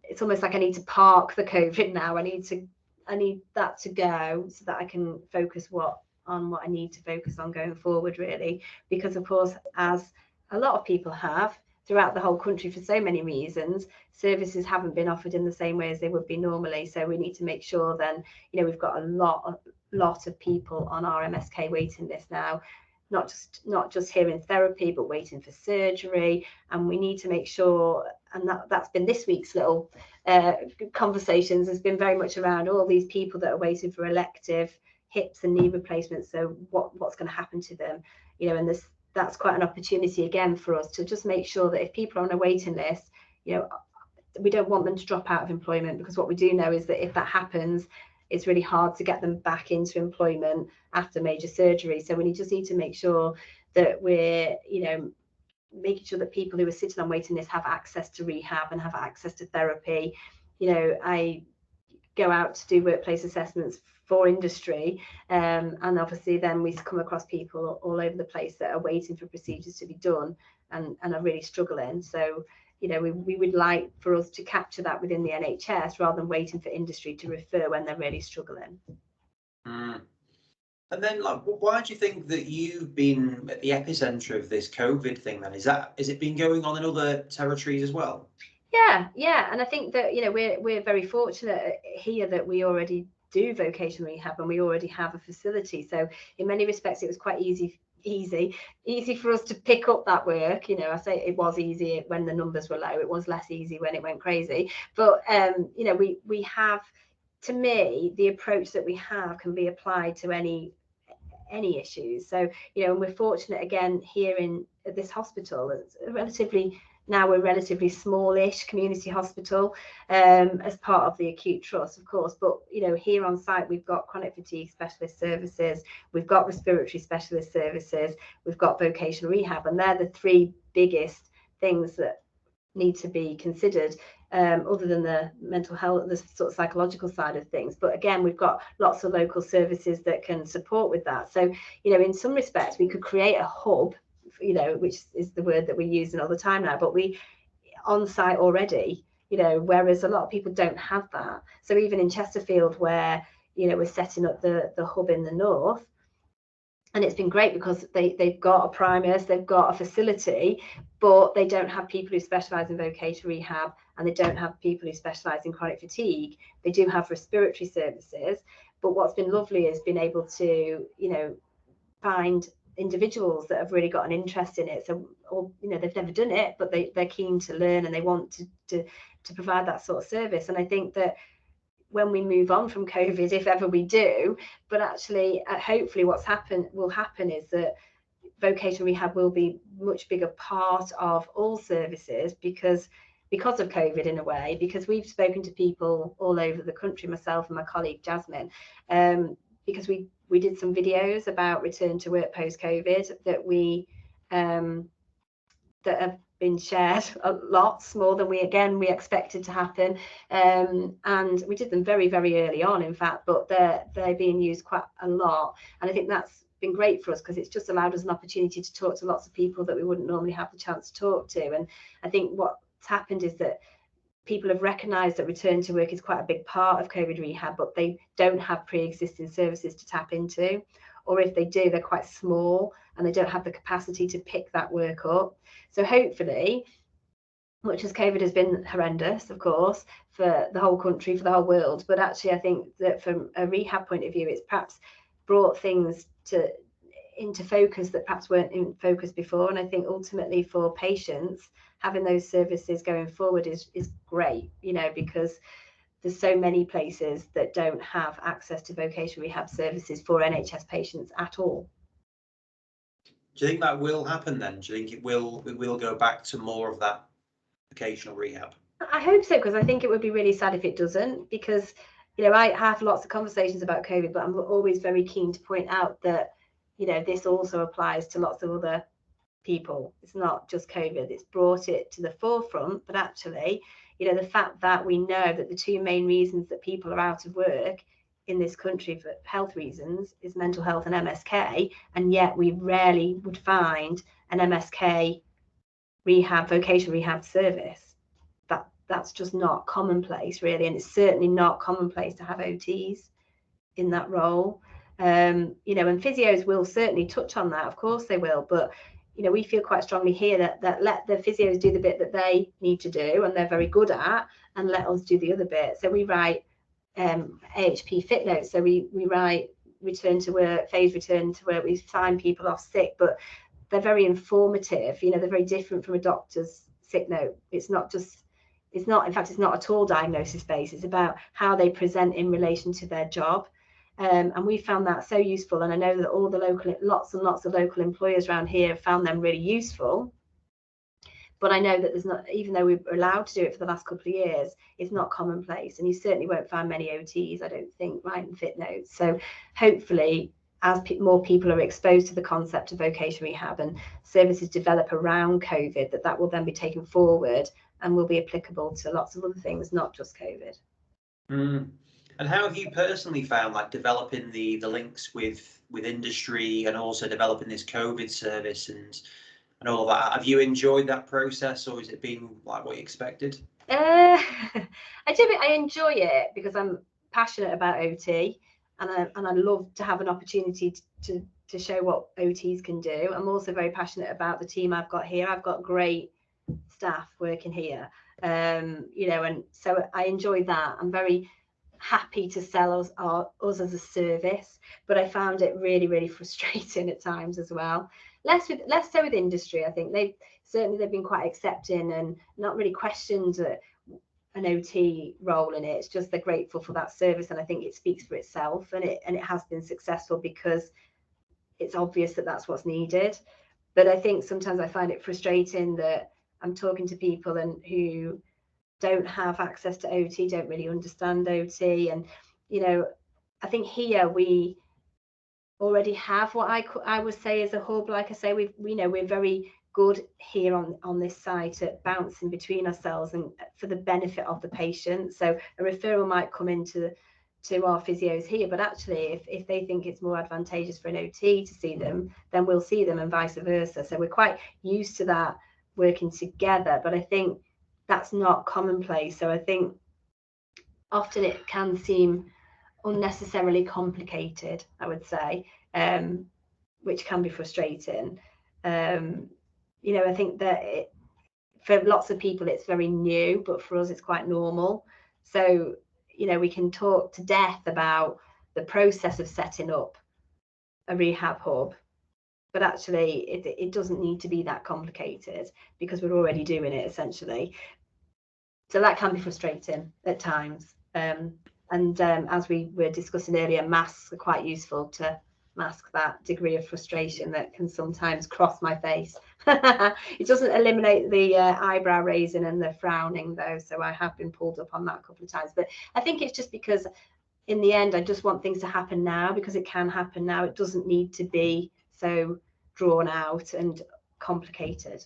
it's almost like I need to park the COVID now. I need that to go so that I can focus on what I need to focus on going forward, really, because of course, as a lot of people have throughout the whole country for so many reasons, services haven't been offered in the same way as they would be normally. So we need to make sure then, we've got a lot of people on our MSK waiting list now, not just here in therapy, but waiting for surgery. And we need to make sure, and that's been this week's little conversations, has been very much around all these people that are waiting for elective hips and knee replacements. So what's going to happen to them, and that's quite an opportunity again for us to just make sure that if people are on a waiting list, we don't want them to drop out of employment, because what we do know is that if that happens, it's really hard to get them back into employment after major surgery. So we just need to make sure that we're, making sure that people who are sitting on waiting lists have access to rehab and have access to therapy. I go out to do workplace assessments for industry, and obviously then we come across people all over the place that are waiting for procedures to be done and are really struggling. So we would like for us to capture that within the NHS rather than waiting for industry to refer when they're really struggling. And then, why do you think that you've been at the epicenter of this COVID thing then? Is it been going on in other territories as well? Yeah, and I think that we're very fortunate here that we already do vocational rehab and we already have a facility. So in many respects, it was quite easy for us to pick up that work. I say it was easy when the numbers were low. It was less easy when it went crazy. But we have, to me, the approach that we have can be applied to any issues. So and we're fortunate again here at this hospital. It's we're a relatively smallish community hospital as part of the acute trust, of course, but here on site we've got chronic fatigue specialist services, we've got respiratory specialist services, we've got vocational rehab, and they're the three biggest things that need to be considered, other than the mental health, the sort of psychological side of things. But again, we've got lots of local services that can support with that. So in some respects we could create a hub, which is the word that we're using all the time now, but we on site already, whereas a lot of people don't have that. So even in Chesterfield, where we're setting up the hub in the north, and it's been great because they've got a Primus, they've got a facility, but they don't have people who specialise in vocational rehab, and they don't have people who specialise in chronic fatigue. They do have respiratory services, but what's been lovely is being able to find individuals that have really got an interest in it. So, or they've never done it, but they're keen to learn and they want to provide that sort of service. And I think that when we move on from COVID, if ever we do, but actually hopefully will happen is that vocational rehab will be much bigger part of all services because of COVID, in a way, because we've spoken to people all over the country, myself and my colleague Jasmine, because we did some videos about return to work post-COVID that have been shared a lot more than we expected to happen, and we did them very, very early on, in fact, but they're being used quite a lot, and I think that's been great for us because it's just allowed us an opportunity to talk to lots of people that we wouldn't normally have the chance to talk to. And I think what's happened is that people have recognised that return to work is quite a big part of COVID rehab, but they don't have pre-existing services to tap into, or if they do, they're quite small and they don't have the capacity to pick that work up. So hopefully, much as COVID has been horrendous, of course, for the whole country, for the whole world, but actually I think that from a rehab point of view, it's perhaps brought things into focus that perhaps weren't in focus before. And I think ultimately for patients, having those services going forward is great, you know, because there's so many places that don't have access to vocational rehab services for NHS patients at all. Do you think that will happen then? Do you think it will go back to more of that vocational rehab? I hope so, because I think it would be really sad if it doesn't, because, you know, I have lots of conversations about COVID, but I'm always very keen to point out that, you know, this also applies to lots of other people. It's not just COVID. It's brought it to the forefront, but actually, you know, the fact that we know that the two main reasons that people are out of work in this country for health reasons is mental health and MSK, and yet we rarely would find an MSK rehab, vocational rehab service. That's just not commonplace, really, and it's certainly not commonplace to have OTs in that role. You know, and physios will certainly touch on that, of course they will, but you know, we feel quite strongly here that let the physios do the bit that they need to do and they're very good at, and let us do the other bit. So we write AHP fit notes, so we write return to work, phase return to work, we sign people off sick, but they're very informative. You know, they're very different from a doctor's sick note. It's not at all diagnosis based. It's about how they present in relation to their job. And we found that so useful. And I know that lots and lots of local employers around here found them really useful. But I know that there's not, even though we were allowed to do it for the last couple of years, it's not commonplace. And you certainly won't find many OTs, I don't think, writing fit notes. So hopefully, as more people are exposed to the concept of vocational rehab and services develop around COVID, that will then be taken forward and will be applicable to lots of other things, not just COVID. And how have you personally found like developing the links with industry and also developing this COVID service and all that? Have you enjoyed that process, or has it been like what you expected? I enjoy it because I'm passionate about OT, and I love to have an opportunity to show what OTs can do. I'm also very passionate about the team I've got here. I've got great staff working here, you know, and so I enjoy that. I'm very happy to sell us as a service, but I found it really, really frustrating at times as well. Less so with industry. I think they've been quite accepting and not really questioned an OT role in it. It's just they're grateful for that service, and I think it speaks for itself, and it has been successful because it's obvious that that's what's needed. But I think sometimes I find it frustrating that I'm talking to people who don't have access to OT, don't really understand OT. And, you know, I think here we already have what I would say is a hub. Like I say, we're very good here on this site at bouncing between ourselves and for the benefit of the patient. So a referral might come into our physios here, but actually if they think it's more advantageous for an OT to see them, then we'll see them, and vice versa. So we're quite used to that working together, but I think that's not commonplace. So I think often it can seem unnecessarily complicated, I would say, which can be frustrating. You know, I think that for lots of people it's very new, but for us it's quite normal. So, you know, we can talk to death about the process of setting up a rehab hub, but actually it doesn't need to be that complicated because we're already doing it essentially. So that can be frustrating at times. As we were discussing earlier, masks are quite useful to mask that degree of frustration that can sometimes cross my face. It doesn't eliminate the eyebrow raising and the frowning though, so I have been pulled up on that a couple of times. But I think it's just because in the end I just want things to happen now, because it can happen now. It doesn't need to be so drawn out and complicated.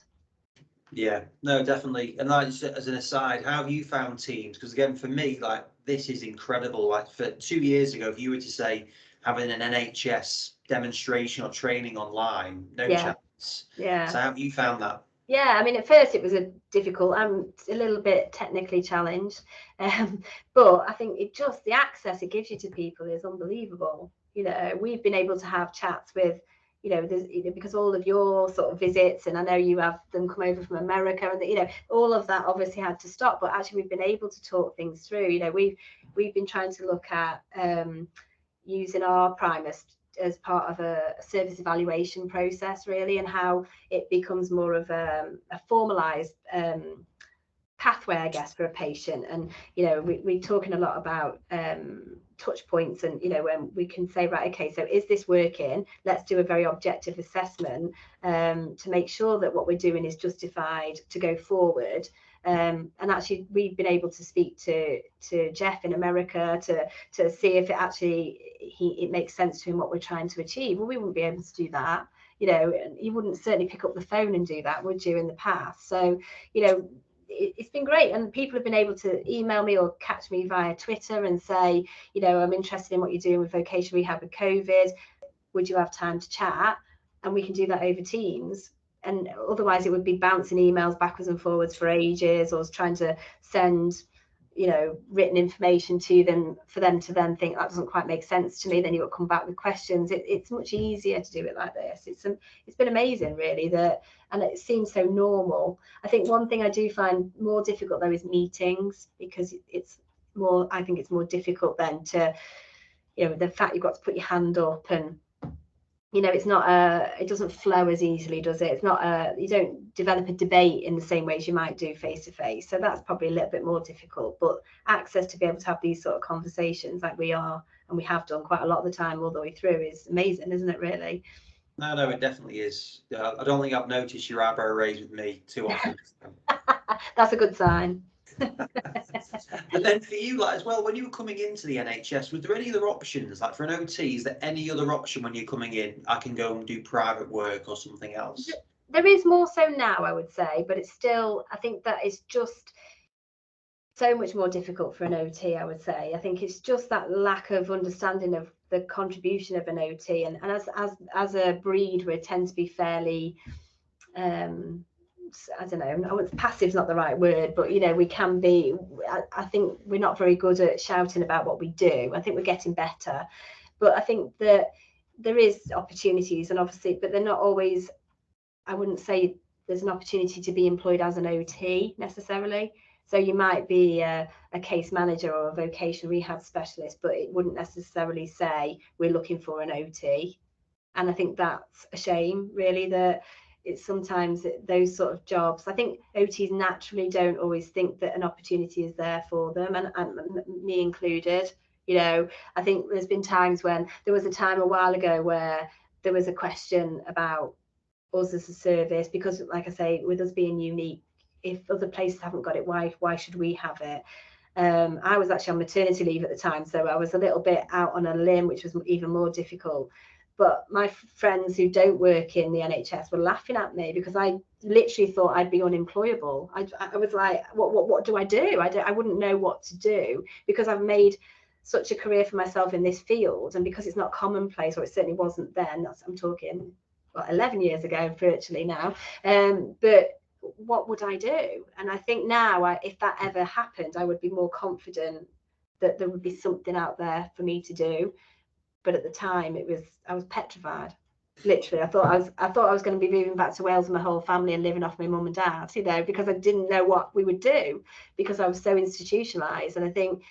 Yeah, no, definitely. And like, as an aside, how have you found Teams? Because again, for me, like, this is incredible. Like, for 2 years ago, if you were to say having an NHS demonstration or training online, no chance. Yeah. So how have you found that? Yeah, I mean, at first it was a difficult. I'm a little bit technically challenged, but I think the access it gives you to people is unbelievable. We've been able to have chats with, because all of your sort of visits, and I know you have them come over from America, and all of that obviously had to stop. But actually, we've been able to talk things through. We've been trying to look at using our Primus as part of a service evaluation process, really, and how it becomes more of a formalized pathway, I guess, for a patient. And we're talking a lot about touch points, and when we can say, right, okay, so is this working? Let's do a very objective assessment to make sure that what we're doing is justified to go forward. And actually, we've been able to speak to Jeff in America to see if it makes sense to him what we're trying to achieve. Well, we wouldn't be able to do that. You wouldn't certainly pick up the phone and do that, would you, in the past? So, it's been great, and people have been able to email me or catch me via Twitter and say, I'm interested in what you're doing with vocational rehab with COVID. Would you have time to chat? And we can do that over Teams. And otherwise it would be bouncing emails backwards and forwards for ages, or trying to send written information to them for them to then think that doesn't quite make sense to me. Then you'll come back with questions. It's much easier to do it like this. It's been amazing, really, and it seems so normal. I think one thing I do find more difficult though is meetings, because I think it's more difficult then to, the fact you've got to put your hand up, and it's not it doesn't flow as easily, does it? It's not you don't develop a debate in the same way as you might do face to face. So that's probably a little bit more difficult. But access to be able to have these sort of conversations like we are, and we have done quite a lot of the time all the way through, is amazing, isn't it, really? No, it definitely is. I don't think I've noticed your eyebrow raised with me too often. That's a good sign. But then for you, as well, when you were coming into the NHS, was there any other options? Like for an OT, is there any other option when you're coming in? I can go and do private work or something else. There is more so now, I would say, but it's still, I think that is just so much more difficult for an OT, I would say. I think it's just that lack of understanding of the contribution of an OT, and as a breed, we tend to be fairly I don't know, passive's not the right word, but we can be, I think we're not very good at shouting about what we do. I think we're getting better, but I think that there is opportunities, and obviously, but they're not always, I wouldn't say there's an opportunity to be employed as an OT necessarily. So you might be a case manager or a vocational rehab specialist, but it wouldn't necessarily say we're looking for an OT. And I think that's a shame, really, that it's sometimes those sort of jobs. I think OTs naturally don't always think that an opportunity is there for them, and me included. I think there's been times when there was a time a while ago where there was a question about us as a service, because, like I say, with us being unique, if other places haven't got it, why should we have it? I was actually on maternity leave at the time, so I was a little bit out on a limb, which was even more difficult. But my friends who don't work in the NHS were laughing at me because I literally thought I'd be unemployable. I was like, what do I do? I wouldn't know what to do, because I've made such a career for myself in this field, and because it's not commonplace, or it certainly wasn't then. I'm talking 11 years ago virtually now. But what would I do? And I think now, if that ever happened, I would be more confident that there would be something out there for me to do. But at the time, I was petrified. Literally, I thought I was going to be moving back to Wales with my whole family and living off my mum and dad, because I didn't know what we would do, because I was so institutionalized. And I think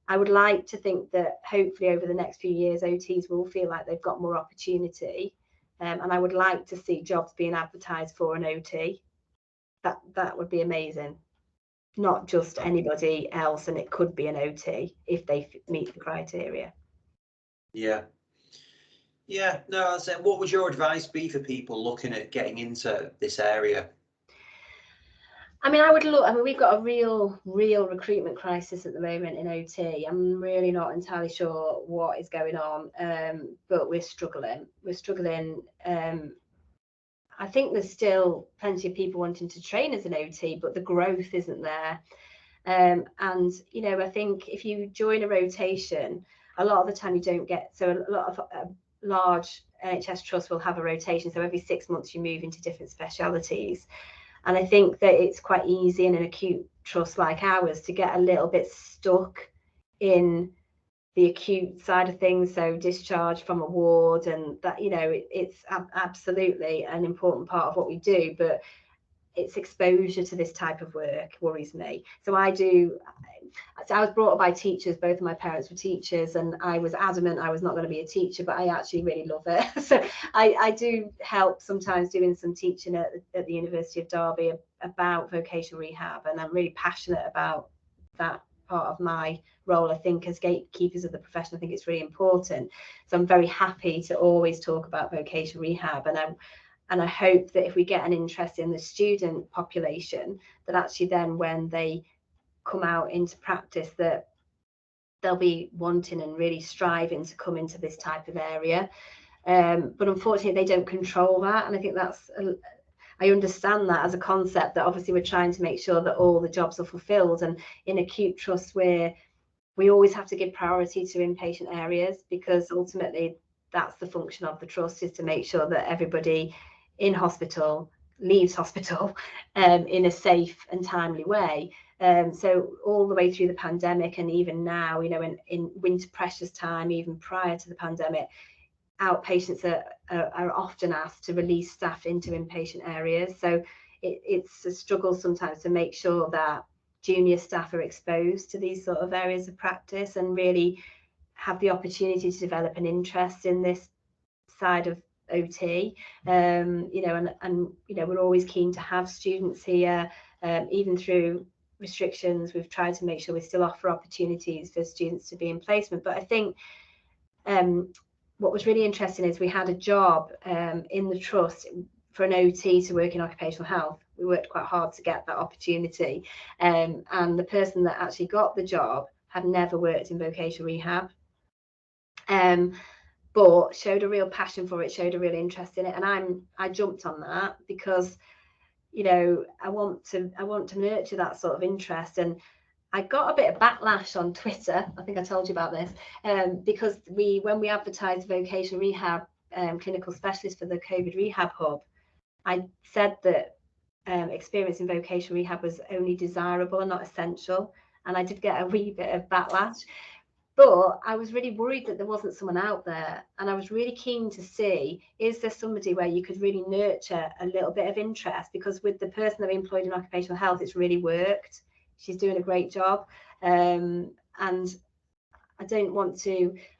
I would like to think that hopefully over the next few years, OTs will feel like they've got more opportunity. And I would like to see jobs being advertised for an OT. That would be amazing. Not just anybody else, and it could be an OT if they meet the criteria. Yeah. No, I said, what would your advice be for people looking at getting into this area? I mean, we've got a real recruitment crisis at the moment in OT. I'm really not entirely sure what is going on, but we're struggling. I think there's still plenty of people wanting to train as an OT, but the growth isn't there. And I think if you join a rotation, a lot of the time you don't get, so a lot of large NHS trusts will have a rotation, so every 6 months you move into different specialities. And I think that it's quite easy in an acute trust like ours to get a little bit stuck in the acute side of things, so discharge from a ward, and that, you know, it's absolutely an important part of what we do, but it's exposure to this type of work worries me. So I was brought up by teachers. Both of my parents were teachers, and I was adamant I was not going to be a teacher, but I actually really love it. So I do help sometimes doing some teaching at the University of Derby about vocational rehab, and I'm really passionate about that part of my role. I think as gatekeepers of the profession, I think it's really important. So I'm very happy to always talk about vocational rehab, and I hope that if we get an interest in the student population, that actually then when they come out into practice, that they'll be wanting and really striving to come into this type of area. But unfortunately, they don't control that. And I think I understand that as a concept, that obviously we're trying to make sure that all the jobs are fulfilled. And in acute trusts, where we always have to give priority to inpatient areas, because ultimately that's the function of the trust, is to make sure that everybody in hospital leaves hospital in a safe and timely way. So all the way through the pandemic, and even now, you know, in winter pressures time, even prior to the pandemic, outpatients are often asked to release staff into inpatient areas. So it's a struggle sometimes to make sure that junior staff are exposed to these sort of areas of practice and really have the opportunity to develop an interest in this side of OT. You know, and you know, we're always keen to have students here, even through restrictions. We've tried to make sure we still offer opportunities for students to be in placement. But I think what was really interesting is we had a job in the trust for an OT to work in occupational health. We worked quite hard to get that opportunity, and the person that actually got the job had never worked in vocational rehab, but showed a real passion for it, showed a real interest in it, and I jumped on that because, you know, I want to nurture that sort of interest. And I got a bit of backlash on Twitter. I think I told you about this, because when we advertised vocational rehab clinical specialist for the Covid Rehab Hub, I said that experience in vocational rehab was only desirable and not essential, and I did get a wee bit of backlash. But I was really worried that there wasn't someone out there, and I was really keen to see, is there somebody where you could really nurture a little bit of interest? Because with the person that we employed in occupational health, it's really worked. She's doing a great job, and I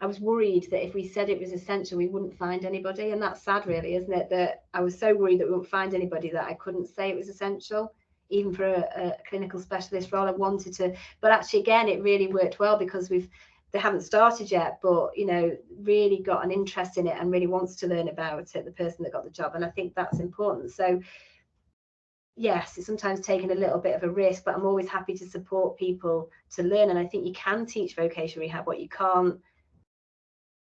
was worried that if we said it was essential, we wouldn't find anybody. And that's sad, really, isn't it? That I was so worried that we wouldn't find anybody that I couldn't say it was essential, even for a clinical specialist role. I wanted to, but actually, again, it really worked well because they haven't started yet, but, you know, really got an interest in it and really wants to learn about it, the person that got the job. And I think that's important. So yes, it's sometimes taking a little bit of a risk, but I'm always happy to support people to learn. And I think you can teach vocational rehab. What you can't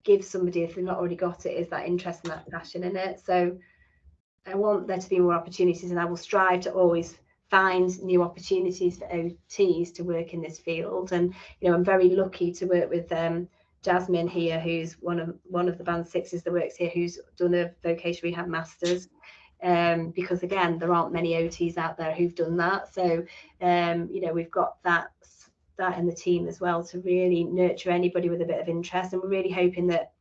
give somebody if they've not already got it is that interest and that passion in it. So I want there to be more opportunities, and I will strive to always find new opportunities for OTs to work in this field. And, you know, I'm very lucky to work with Jasmine here, who's one of the band sixes that works here, who's done a vocational rehab masters, because again, there aren't many OTs out there who've done that. So you know, we've got that in the team as well to really nurture anybody with a bit of interest. And we're really hoping that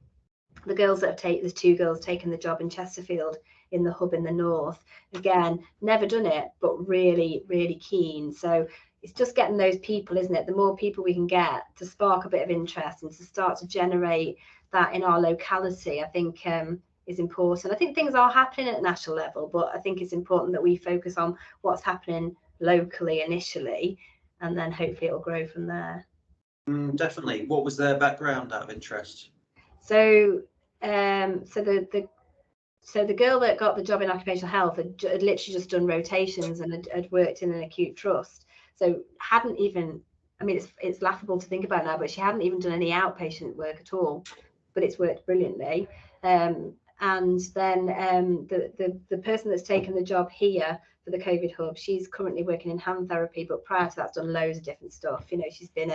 the girls that there's 2 girls taking the job in Chesterfield in the hub in the north, again, never done it, but really, really keen. So it's just getting those people, isn't it? The more people we can get to spark a bit of interest and to start to generate that in our locality, I think is important. I think things are happening at national level, but I think it's important that we focus on what's happening locally initially, and then hopefully it'll grow from there. Definitely. What was their background out of interest? So so the girl that got the job in occupational health had literally just done rotations and had worked in an acute trust. So hadn't even, I mean, it's laughable to think about now, but she hadn't even done any outpatient work at all, but it's worked brilliantly. And then the person that's taken the job here for the COVID Hub, she's currently working in hand therapy, but prior to that's done loads of different stuff. You know, she's been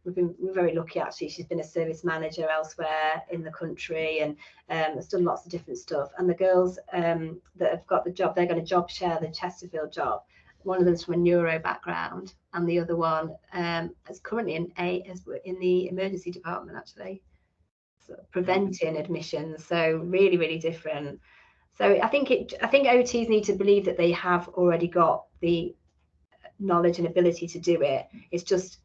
we're very lucky actually. She's been a service manager elsewhere in the country and has done lots of different stuff. And the girls that have got the job, they're going to job share the Chesterfield job. One of them's from a neuro background, and the other one is currently in the emergency department actually, so preventing admissions. So really, really different. So I think OTs need to believe that they have already got the knowledge and ability to do it. It's just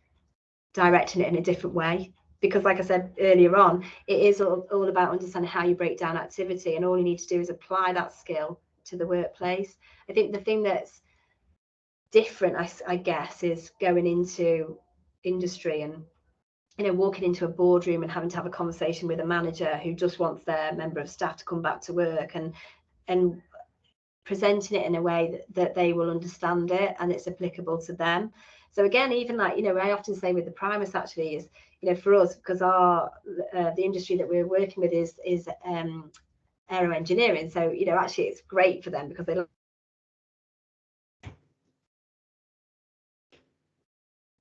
directing it in a different way, because like I said earlier on, it is all about understanding how you break down activity, and all you need to do is apply that skill to the workplace. I think the thing that's different, I guess, is going into industry and walking into a boardroom and having to have a conversation with a manager who just wants their member of staff to come back to work, and presenting it in a way that they will understand it and it's applicable to them. So again, even like, I often say with the Primus actually is, for us, because the industry that we're working with is aero engineering. So, actually it's great for them because they know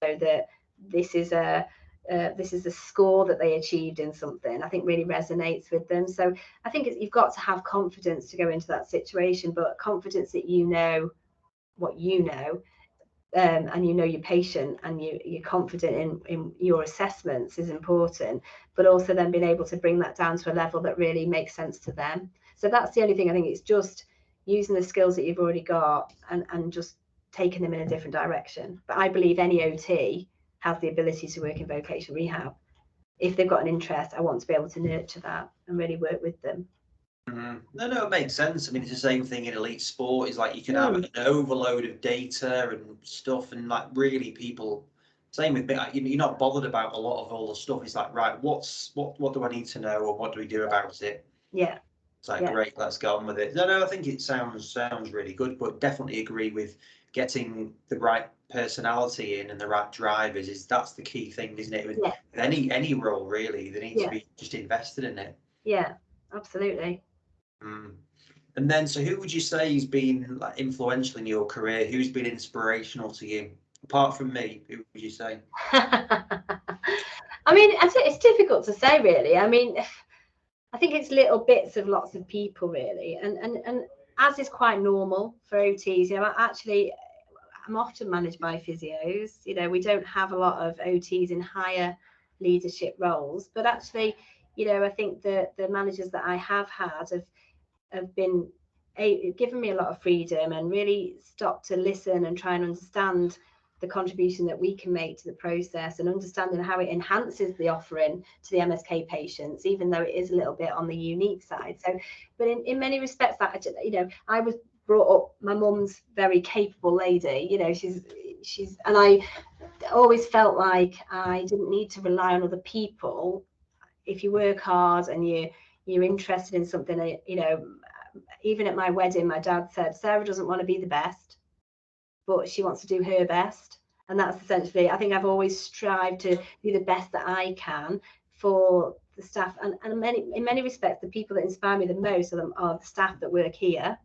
that this is a score that they achieved in something. I think really resonates with them. So I think you've got to have confidence to go into that situation, but confidence that you know what you know, and your patient, and you're confident in your assessments is important, but also then being able to bring that down to a level that really makes sense to them. So that's the only thing. I think it's just using the skills that you've already got and just taking them in a different direction. But I believe any OT has the ability to work in vocational rehab. If they've got an interest, I want to be able to nurture that and really work with them. No, it makes sense. I mean, it's the same thing in elite sport. Is like you can have an overload of data and stuff, and like really people. Same with me. You're not bothered about a lot of all the stuff. It's like, right, what do I need to know, or what do we do about it? Yeah. It's like, great, let's go on with it. No, I think it sounds really good, but definitely agree with getting the right personality in and the right drivers. That's the key thing, isn't it? With any role really, they need to be just invested in it. Yeah, absolutely. And then, so who would you say has been like influential in your career? Who's been inspirational to you? Apart from me, who would you say? I mean, it's difficult to say, really. I mean, I think it's little bits of lots of people, really, and as is quite normal for OTs. I'm often managed by physios. We don't have a lot of OTs in higher leadership roles, but actually, I think that the managers that I have had have been given me a lot of freedom and really stopped to listen and try and understand the contribution that we can make to the process, and understanding how it enhances the offering to the MSK patients, even though it is a little bit on the unique side. So, but in many respects, that I was brought up, my mum's very capable lady. She's and I always felt like I didn't need to rely on other people. If you work hard and you're interested in something, even at my wedding, my dad said, Sarah doesn't want to be the best, but she wants to do her best. And that's essentially, I think I've always strived to do the best that I can for the staff. And in many respects, the people that inspire me the most are the staff that work here,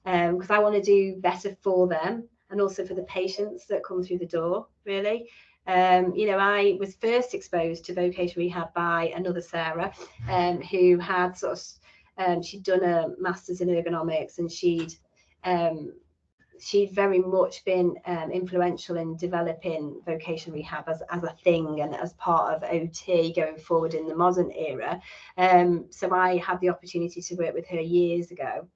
because I want to do better for them and also for the patients that come through the door, really. I was first exposed to vocational rehab by another Sarah, who had she'd done a master's in ergonomics, and she'd very much been influential in developing vocational rehab as a thing and as part of OT going forward in the modern era. So I had the opportunity to work with her years ago,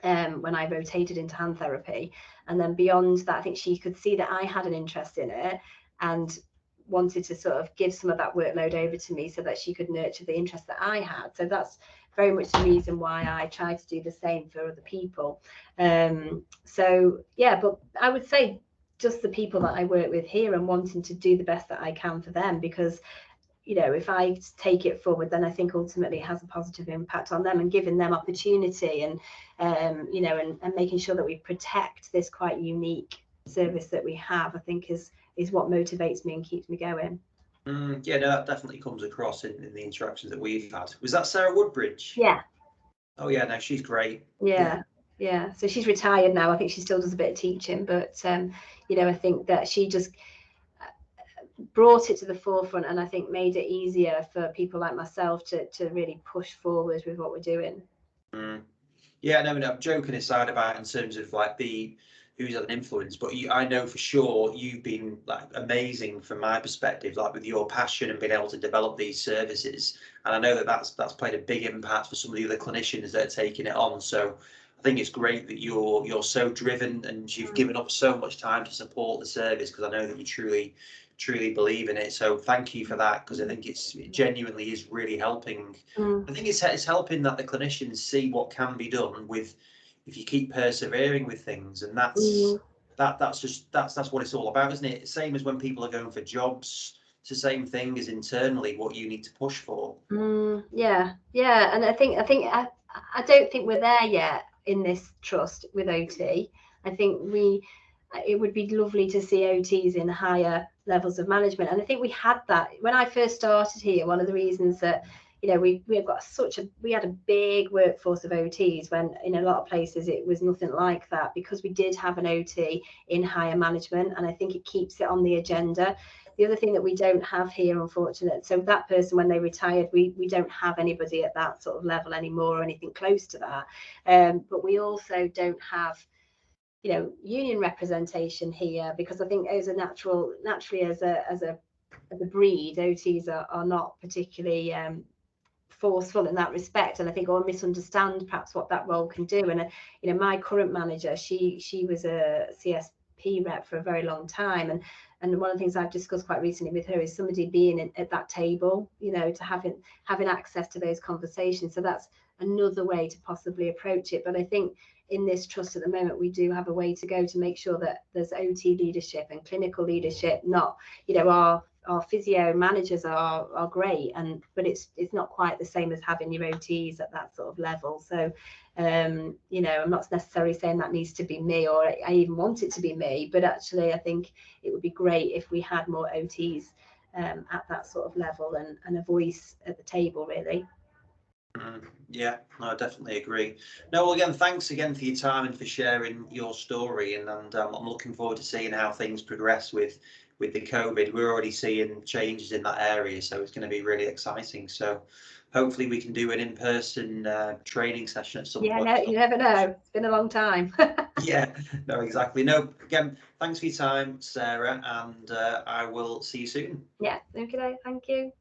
when I rotated into hand therapy. And then beyond that, I think she could see that I had an interest in it and wanted to sort of give some of that workload over to me so that she could nurture the interest that I had. So that's very much the reason why I try to do the same for other people. So yeah, but I would say just the people that I work with here and wanting to do the best that I can for them, because if I take it forward, then I think ultimately it has a positive impact on them, and giving them opportunity and making sure that we protect this quite unique service that we have, I think is what motivates me and keeps me going. Yeah, no, that definitely comes across in the interactions that we've had. Was that Sarah Woodbridge? Yeah. Oh yeah, no, she's great. Yeah. So she's retired now. I think she still does a bit of teaching, but I think that she just brought it to the forefront, and I think made it easier for people like myself to really push forward with what we're doing. Yeah, no, I'm joking aside about in terms of like the who's had an influence, but I know for sure you've been like amazing from my perspective, like with your passion and being able to develop these services. And I know that that's played a big impact for some of the other clinicians that are taking it on. So I think it's great that you're so driven and you've given up so much time to support the service, because I know that you truly believe in it. So thank you for that, because I think it genuinely is really helping. I think it's helping that the clinicians see what can be done with if you keep persevering with things, and that's what it's all about, isn't it? Same as when people are going for jobs. It's the same thing as internally what you need to push for. Yeah, and I don't think we're there yet in this trust with OT. I think it would be lovely to see OTs in higher levels of management, and I think we had that when I first started here. One of the reasons that we had a big workforce of OTs, when in a lot of places it was nothing like that, because we did have an OT in higher management, and I think it keeps it on the agenda. The other thing that we don't have here, unfortunately, so that person, when they retired, we don't have anybody at that sort of level anymore or anything close to that. But we also don't have union representation here, because I think as a naturally as a breed, OTs are not particularly forceful in that respect, and I think or misunderstand perhaps what that role can do. And my current manager, she was a CSP rep for a very long time, and one of the things I've discussed quite recently with her is somebody being at that table, to having access to those conversations. So that's another way to possibly approach it. But I think in this trust at the moment, we do have a way to go to make sure that there's OT leadership and clinical leadership. Not, our physio managers are great, but it's not quite the same as having your OTs at that sort of level. So I'm not necessarily saying that needs to be me, or I even want it to be me, but actually I think it would be great if we had more OTs at that sort of level, and a voice at the table, really. Yeah, no, I definitely agree. No, well, again, thanks again for your time and for sharing your story, and I'm looking forward to seeing how things progress with the COVID. We're already seeing changes in that area, so it's going to be really exciting. So hopefully we can do an in-person training session at some point. Yeah, no, you never know. It's been a long time. Yeah, no, exactly. No, again, thanks for your time, Sarah, and I will see you soon. Yeah, okay, thank you.